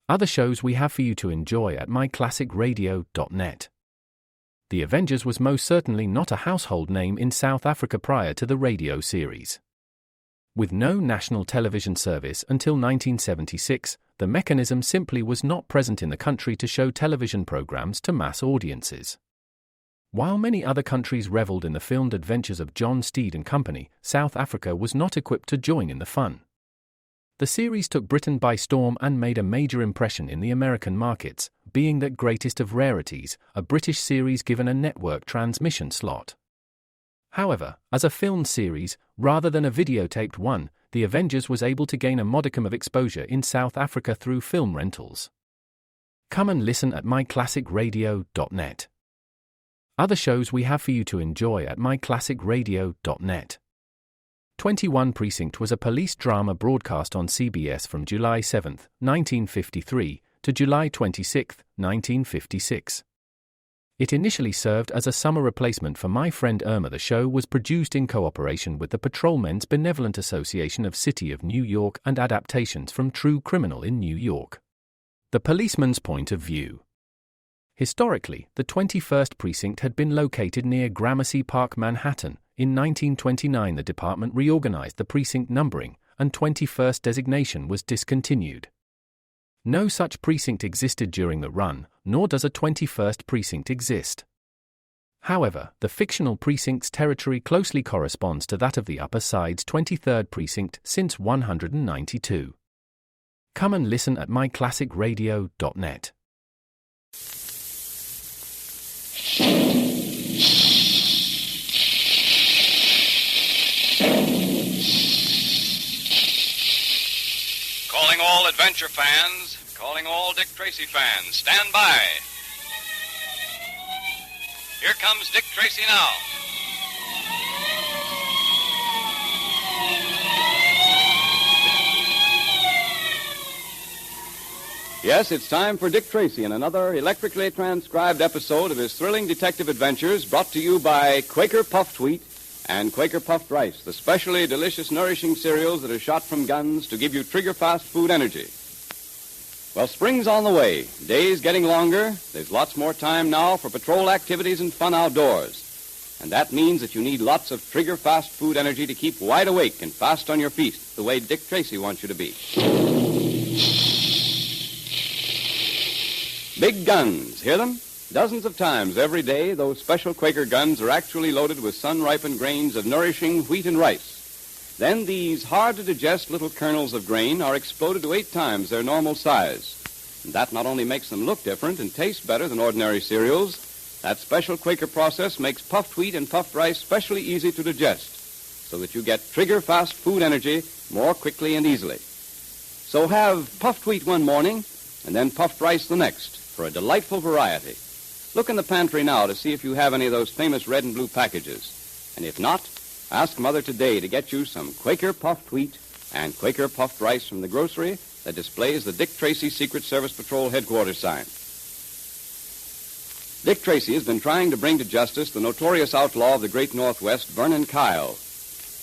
Other shows we have for you to enjoy at myclassicradio.net. The Avengers was most certainly not a household name in South Africa prior to the radio series. With no national television service until 1976, the mechanism simply was not present in the country to show television programs to mass audiences. While many other countries reveled in the filmed adventures of John Steed and company, South Africa was not equipped to join in the fun. The series took Britain by storm and made a major impression in the American markets, being that greatest of rarities, a British series given a network transmission slot. However, as a filmed series, rather than a videotaped one, The Avengers was able to gain a modicum of exposure in South Africa through film rentals. Come and listen at myclassicradio.net. Other shows we have for you to enjoy at myclassicradio.net. 21 Precinct was a police drama broadcast on CBS from July 7, 1953, to July 26, 1956. It initially served as a summer replacement for My Friend Irma. The show was produced in cooperation with the Patrolmen's Benevolent Association of City of New York and adaptations from True Criminal in New York. The Policeman's Point of View. Historically, the 21st Precinct had been located near Gramercy Park, Manhattan. In 1929, the department reorganized the precinct numbering, and 21st designation was discontinued. No such precinct existed during the run, nor does a 21st precinct exist. However, the fictional precinct's territory closely corresponds to that of the Upper Side's 23rd precinct since 192. Come and listen at myclassicradio.net. Calling all adventure fans, calling all Dick Tracy fans, stand by. Here comes Dick Tracy now. Yes, it's time for Dick Tracy in another electrically transcribed episode of his thrilling detective adventures, brought to you by Quaker Puffed Wheat and Quaker Puffed Rice, the specially delicious, nourishing cereals that are shot from guns to give you trigger-fast food energy. Well, spring's on the way. Days getting longer. There's lots more time now for patrol activities and fun outdoors. And that means that you need lots of trigger-fast food energy to keep wide awake and fast on your feet, the way Dick Tracy wants you to be. Big guns. Hear them? Dozens of times every day, those special Quaker guns are actually loaded with sun-ripened grains of nourishing wheat and rice. Then these hard-to-digest little kernels of grain are exploded to 8 times their normal size. And that not only makes them look different and taste better than ordinary cereals, that special Quaker process makes puffed wheat and puffed rice specially easy to digest, so that you get trigger-fast food energy more quickly and easily. So have puffed wheat one morning, and then puffed rice the next, for a delightful variety. Look in the pantry now to see if you have any of those famous red and blue packages. And if not, ask Mother today to get you some Quaker puffed wheat and Quaker puffed rice from the grocery that displays the Dick Tracy Secret Service Patrol headquarters sign. Dick Tracy has been trying to bring to justice the notorious outlaw of the great Northwest, Vernon Kyle.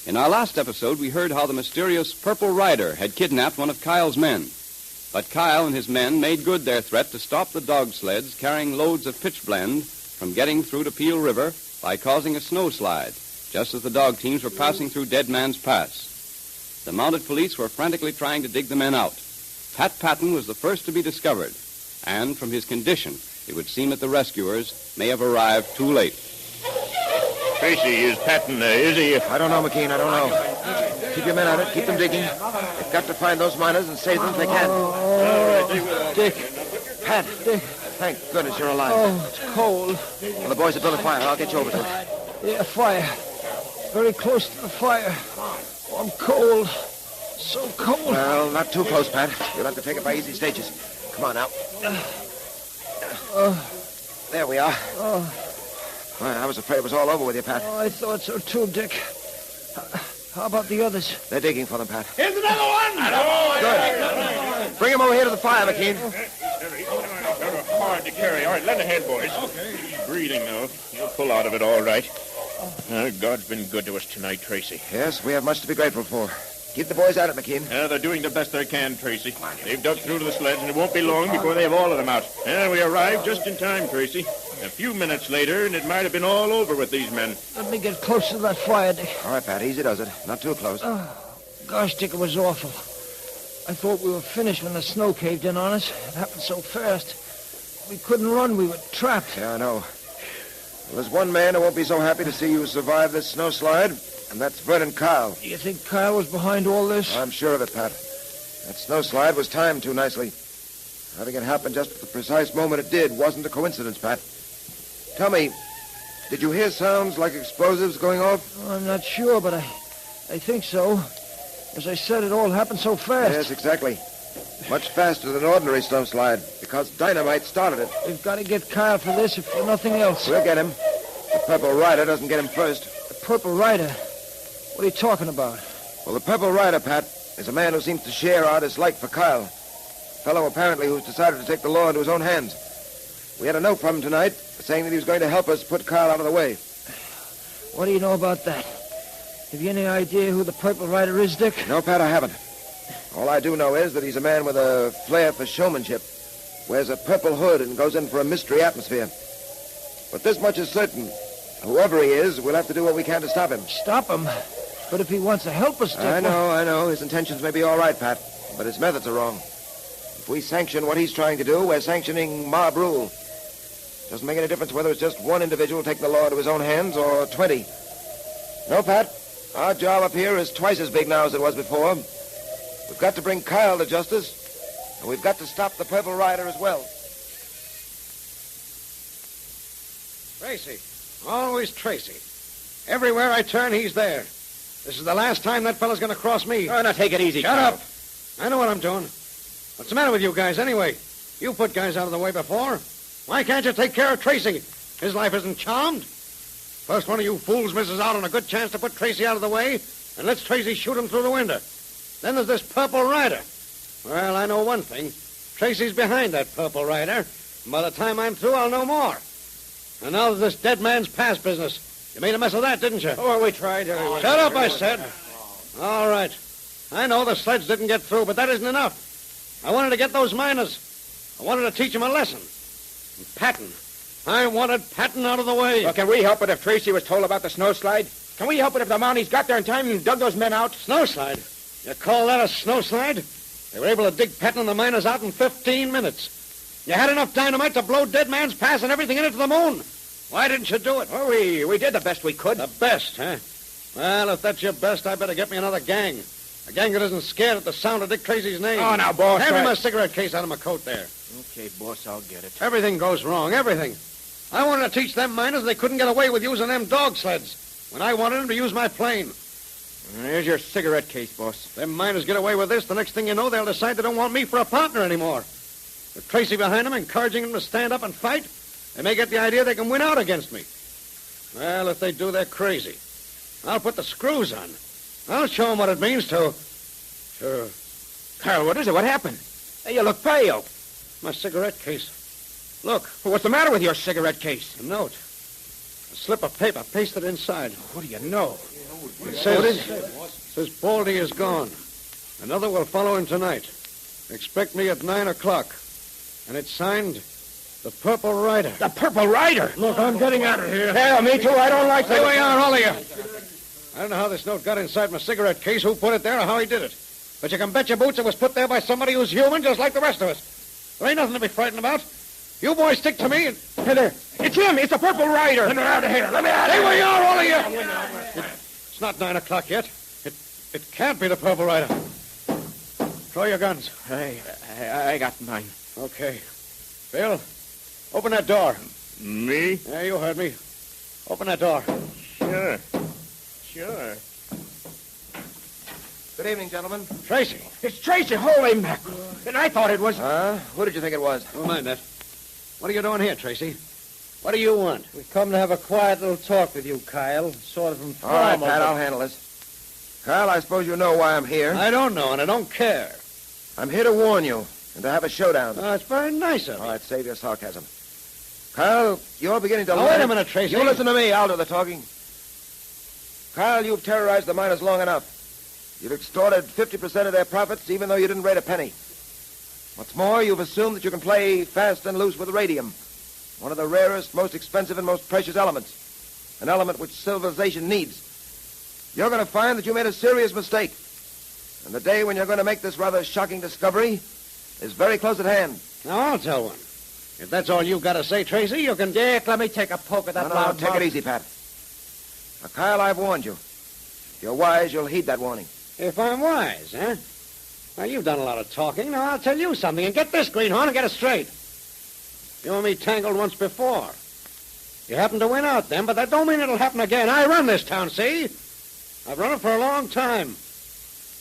In our last episode, we heard how the mysterious Purple Rider had kidnapped one of Kyle's men. But Kyle and his men made good their threat to stop the dog sleds carrying loads of pitch blende from getting through to Peel River by causing a snowslide, just as the dog teams were passing through Dead Man's Pass. The mounted police were frantically trying to dig the men out. Pat Patton was the first to be discovered, and from his condition, it would seem that the rescuers may have arrived too late. Tracy, is Patton, is he? I don't know, McKean, I don't know. Keep your men at it, keep them digging. They've got to find those miners and save them if they can. All right, they will. Dick, Pat, Dick, thank goodness you're alive. Oh, it's cold. Well, the boys have built a fire. I'll get you over to it. Yeah, fire. Very close to the fire. Oh, I'm cold. So cold. Well, not too close, Pat. You'll have to take it by easy stages. Come on now. There we are. Well, I was afraid it was all over with you, Pat. Oh, I thought so too, Dick. How about the others? They're digging for them, Pat. Here's another one! Good. Bring him over here to the fire, McKean. Hard to carry. All right, lend a hand, boys. Okay. He's breathing, though. He'll pull out of it all right. God's been good to us tonight, Tracy. Yes, we have much to be grateful for. Keep the boys at it, McKean. They're doing the best they can, Tracy. They've dug through to the sleds, and it won't be long before they have all of them out. We arrived just in time, Tracy. A few minutes later, and it might have been all over with these men. Let me get close to that fire, Dick. All right, Pat, easy does it. Not too close. Gosh, Dick, it was awful. I thought we were finished when the snow caved in on us. It happened so fast. We couldn't run. We were trapped. Yeah, I know. Well, there's one man who won't be so happy to see you survive this snowslide, and that's Vernon Kyle. You think Kyle was behind all this? I'm sure of it, Pat. That snowslide was timed too nicely. Having it happen just at the precise moment it did wasn't a coincidence, Pat. Tell me, did you hear sounds like explosives going off? I'm not sure, but I think so. As I said, it all happened so fast. Yes, exactly. Much faster than an ordinary snowslide, because dynamite started it. We've got to get Kyle for this, if for nothing else. We'll get him. The Purple Rider doesn't get him first. The Purple Rider? What are you talking about? Well, the Purple Rider, Pat, is a man who seems to share our dislike for Kyle. A fellow, apparently, who's decided to take the law into his own hands. We had a note from him tonight saying that he was going to help us put Kyle out of the way. What do you know about that? Have you any idea who the Purple Rider is, Dick? No, Pat, I haven't. All I do know is that he's a man with a flair for showmanship, wears a purple hood and goes in for a mystery atmosphere. But this much is certain. Whoever he is, we'll have to do what we can to stop him. Stop him? But if he wants to help us, Dick... I know. His intentions may be all right, Pat, but his methods are wrong. If we sanction what he's trying to do, we're sanctioning mob rule. Doesn't make any difference whether it's just one individual taking the law into his own hands or 20. No, Pat, our job up here is twice as big now as it was before. We've got to bring Kyle to justice, and we've got to stop the Purple Rider as well. Tracy. Always Tracy. Everywhere I turn, he's there. This is the last time that fella's going to cross me. Oh, now take it easy, Shut up. I know what I'm doing. What's the matter with you guys, anyway? You put guys out of the way before. Why can't you take care of Tracy? His life isn't charmed. First one of you fools misses out on a good chance to put Tracy out of the way and lets Tracy shoot him through the window. Then there's this Purple Rider. Well, I know one thing. Tracy's behind that Purple Rider. And by the time I'm through, I'll know more. And now there's this dead man's past business. You made a mess of that, didn't you? Oh, we tried. Shut up, I said. All right. I know the sleds didn't get through, but that isn't enough. I wanted to get those miners. I wanted to teach them a lesson. And Patton. I wanted Patton out of the way. Well, can we help it if Tracy was told about the snowslide? Can we help it if the Mounties got there in time and dug those men out? Snowslide? You call that a snowslide? They were able to dig Patton and the miners out in 15 minutes. You had enough dynamite to blow Dead Man's Pass and everything in it to the moon. Why didn't you do it? Well, we did the best we could. The best, huh? Well, if that's your best, I better get me another gang. A gang that isn't scared at the sound of Dick Tracy's name. Oh, now, boss. Hand me my cigarette case out of my coat there. Okay, boss, I'll get it. Everything goes wrong, everything. I wanted to teach them miners they couldn't get away with using them dog sleds when I wanted them to use my plane. Here's your cigarette case, boss. Them miners get away with this, the next thing you know, they'll decide they don't want me for a partner anymore. With Tracy behind them, encouraging them to stand up and fight, they may get the idea they can win out against me. Well, if they do, they're crazy. I'll put the screws on. I'll show them what it means to... Carl, what is it? What happened? Hey, you look pale. My cigarette case. Look. What's the matter with your cigarette case? A note. A slip of paper pasted inside. What do you know? It says Baldy is gone. Another will follow him tonight. Expect me at 9 o'clock. And it's signed the Purple Rider. The Purple Rider? Look, I'm getting out of here. Yeah, me too. I don't like that. Here we are, all of you. I don't know how this note got inside my cigarette case, who put it there, or how he did it. But you can bet your boots it was put there by somebody who's human, just like the rest of us. There ain't nothing to be frightened about. You boys stick to me and... Hey there. It's him. It's the Purple Rider. Let me out of here. Let me out of Here here. we are, all of you. It's not 9 o'clock yet. It can't be the Purple Rider. Throw your guns. I got mine. Okay. Bill, open that door. Me? Yeah, you heard me. Open that door. Sure. Good evening, gentlemen. Tracy. It's Tracy. Holy mackerel. And I thought it was... Who did you think it was? Don't mind that. What are you doing here, Tracy? What do you want? We come to have a quiet little talk with you, Kyle. Sort of informal. All right, Pat, I'll handle this. Kyle, I suppose you know why I'm here. I don't know, and I don't care. I'm here to warn you and to have a showdown. Oh, it's very nice of you. All right, save your sarcasm. Kyle, you're beginning to... Now, wait a minute, Tracy. You listen to me. I'll do the talking. Kyle, you've terrorized the miners long enough. You've extorted 50% of their profits, even though you didn't raid a penny. What's more, you've assumed that you can play fast and loose with radium, one of the rarest, most expensive, and most precious elements, an element which civilization needs. You're going to find that you made a serious mistake, and the day when you're going to make this rather shocking discovery is very close at hand. Now, I'll tell one. If that's all you've got to say, Tracy, you can... Dick, let me take a poke at that No, loud take mouth. it easy, Pat. Now, Kyle, I've warned you. If you're wise, you'll heed that warning. If I'm wise, huh? Well, you've done a lot of talking. Now, I'll tell you something. And get this, Greenhorn, and get it straight. You and me tangled once before. You happened to win out then, but that don't mean it'll happen again. I run this town, see? I've run it for a long time.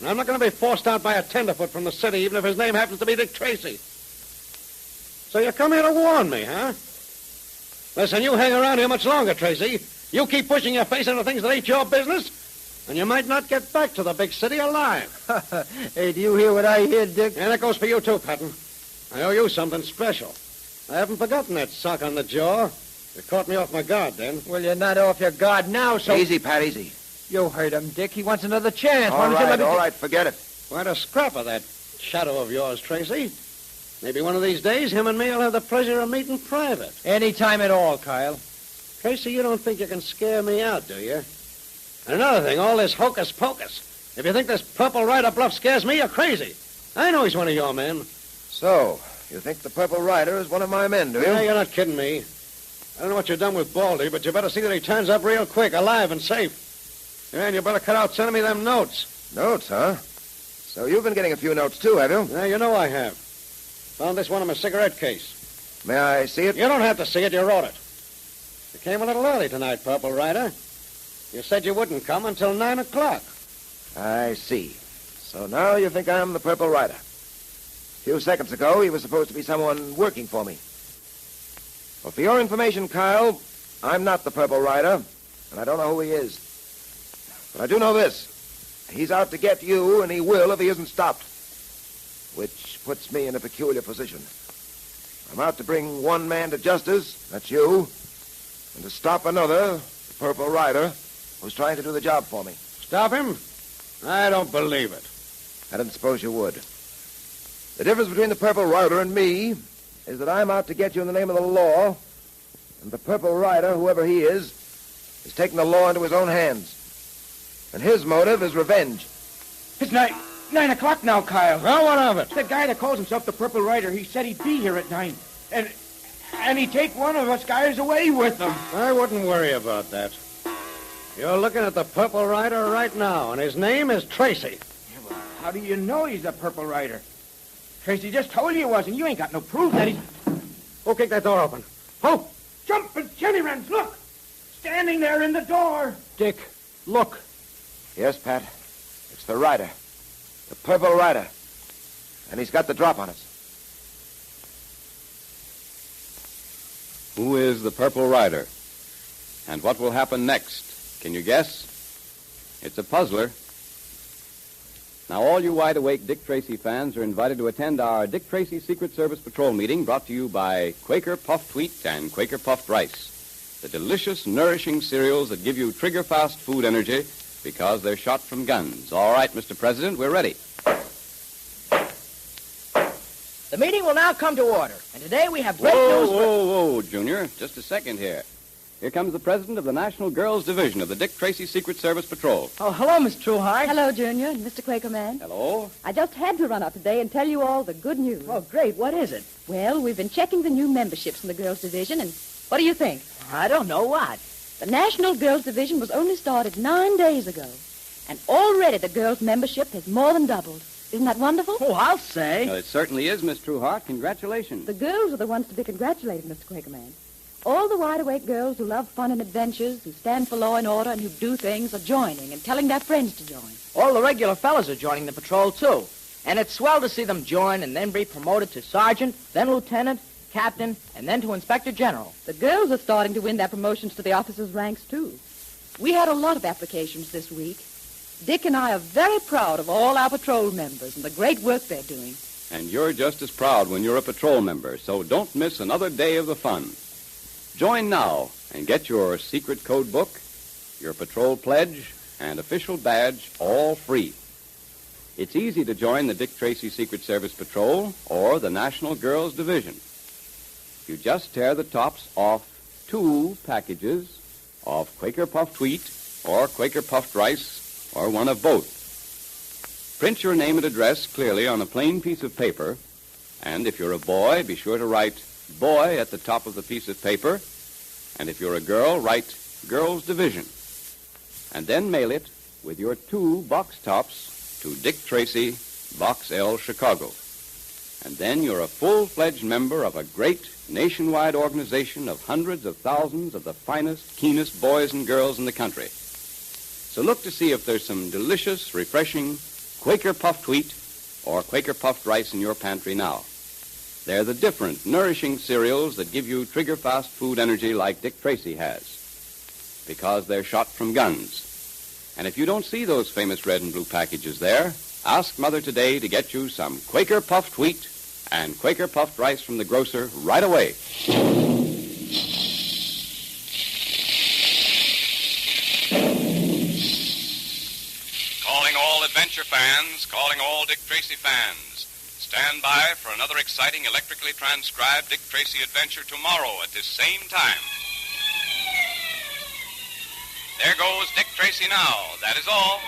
And I'm not going to be forced out by a tenderfoot from the city, even if his name happens to be Dick Tracy. So you come here to warn me, huh? Listen, you hang around here much longer, Tracy. You keep pushing your face into things that ain't your business, and you might not get back to the big city alive. Hey, do you hear what I hear, Dick? And that goes for you, too, Patton. I owe you something special. I haven't forgotten that sock on the jaw. You caught me off my guard then. Well, you're not off your guard now, so... Easy, Pat, easy. You heard him, Dick. He wants another chance. All right, forget it. Quite a scrap of that shadow of yours, Tracy. Maybe one of these days, him and me will have the pleasure of meeting private. Any time at all, Kyle. Tracy, you don't think you can scare me out, do you? And another thing, all this hocus-pocus. If you think this Purple Rider bluff scares me, you're crazy. I know he's one of your men. So, you think the Purple Rider is one of my men, do you? Yeah, you're not kidding me. I don't know what you've done with Baldy, but you better see that he turns up real quick, alive and safe. Yeah, and you better cut out sending me them notes. Notes, huh? So you've been getting a few notes, too, have you? Yeah, you know I have. Found this one in my cigarette case. May I see it? You don't have to see it. You wrote it. You came a little early tonight, Purple Rider. You said you wouldn't come until 9 o'clock. I see. So now you think I'm the Purple Rider. A few seconds ago, he was supposed to be someone working for me. Well, for your information, Kyle, I'm not the Purple Rider, and I don't know who he is. But I do know this. He's out to get you, and he will if he isn't stopped. Which puts me in a peculiar position. I'm out to bring one man to justice, that's you, and to stop another, the Purple Rider, who's trying to do the job for me. Stop him? I don't believe it. I didn't suppose you would. The difference between the Purple Rider and me is that I'm out to get you in the name of the law, and the Purple Rider, whoever he is taking the law into his own hands. And his motive is revenge. It's 9 o'clock now, Kyle. Well, what of it? The guy that calls himself the Purple Rider, he said he'd be here at 9. And he'd take one of us guys away with him. I wouldn't worry about that. You're looking at the Purple Rider right now, and his name is Tracy. Yeah, well, how do you know he's the Purple Rider? Tracy just told you he was, and you ain't got no proof that he's... Who kicked that door open? Who? Jumping Jenny Wrens, look! Standing there in the door. Dick, look. Yes, Pat. It's the Rider. The Purple Rider. And he's got the drop on us. Who is the Purple Rider? And what will happen next? Can you guess? It's a puzzler. Now, all you wide-awake Dick Tracy fans are invited to attend our Dick Tracy Secret Service Patrol meeting brought to you by Quaker Puffed Wheat and Quaker Puffed Rice, the delicious, nourishing cereals that give you trigger-fast food energy because they're shot from guns. All right, Mr. President, we're ready. The meeting will now come to order, and today we have great Whoa, news. whoa, Junior. Just a second here. Here comes the president of the National Girls Division of the Dick Tracy Secret Service Patrol. Oh, hello, Miss Trueheart. Hello, Junior and Mr. Quakerman. Hello. I just had to run up today and tell you all the good news. Oh, great. What is it? Well, we've been checking the new memberships in the Girls Division, and what do you think? I don't know what. The National Girls Division was only started 9 days ago, and already the girls' membership has more than doubled. Isn't that wonderful? Oh, I'll say. Well, it certainly is, Miss Trueheart. Congratulations. The girls are the ones to be congratulated, Mr. Quakerman. All the wide-awake girls who love fun and adventures, who stand for law and order, and who do things are joining and telling their friends to join. All the regular fellas are joining the patrol, too. And it's swell to see them join and then be promoted to sergeant, then lieutenant, captain, and then to inspector general. The girls are starting to win their promotions to the officers' ranks, too. We had a lot of applications this week. Dick and I are very proud of all our patrol members and the great work they're doing. And you're just as proud when you're a patrol member, so don't miss another day of the fun. Join now and get your secret code book, your patrol pledge, and official badge all free. It's easy to join the Dick Tracy Secret Service Patrol or the National Girls Division. You just tear the tops off 2 packages of Quaker puffed wheat or Quaker puffed rice or one of both. Print your name and address clearly on a plain piece of paper, and if you're a boy, be sure to write boy at the top of the piece of paper, and if you're a girl, write Girls Division. And then mail it with your 2 box tops to Dick Tracy, Box L, Chicago. And then you're a full-fledged member of a great nationwide organization of hundreds of thousands of the finest, keenest boys and girls in the country. So look to see if there's some delicious, refreshing Quaker puffed wheat or Quaker puffed rice in your pantry now. They're the different, nourishing cereals that give you trigger-fast food energy like Dick Tracy has, because they're shot from guns. And if you don't see those famous red and blue packages there, ask Mother today to get you some Quaker puffed wheat and Quaker puffed rice from the grocer right away. Calling all adventure fans, calling all Dick Tracy fans. Stand by for another exciting electrically transcribed Dick Tracy adventure tomorrow at this same time. There goes Dick Tracy now. That is all.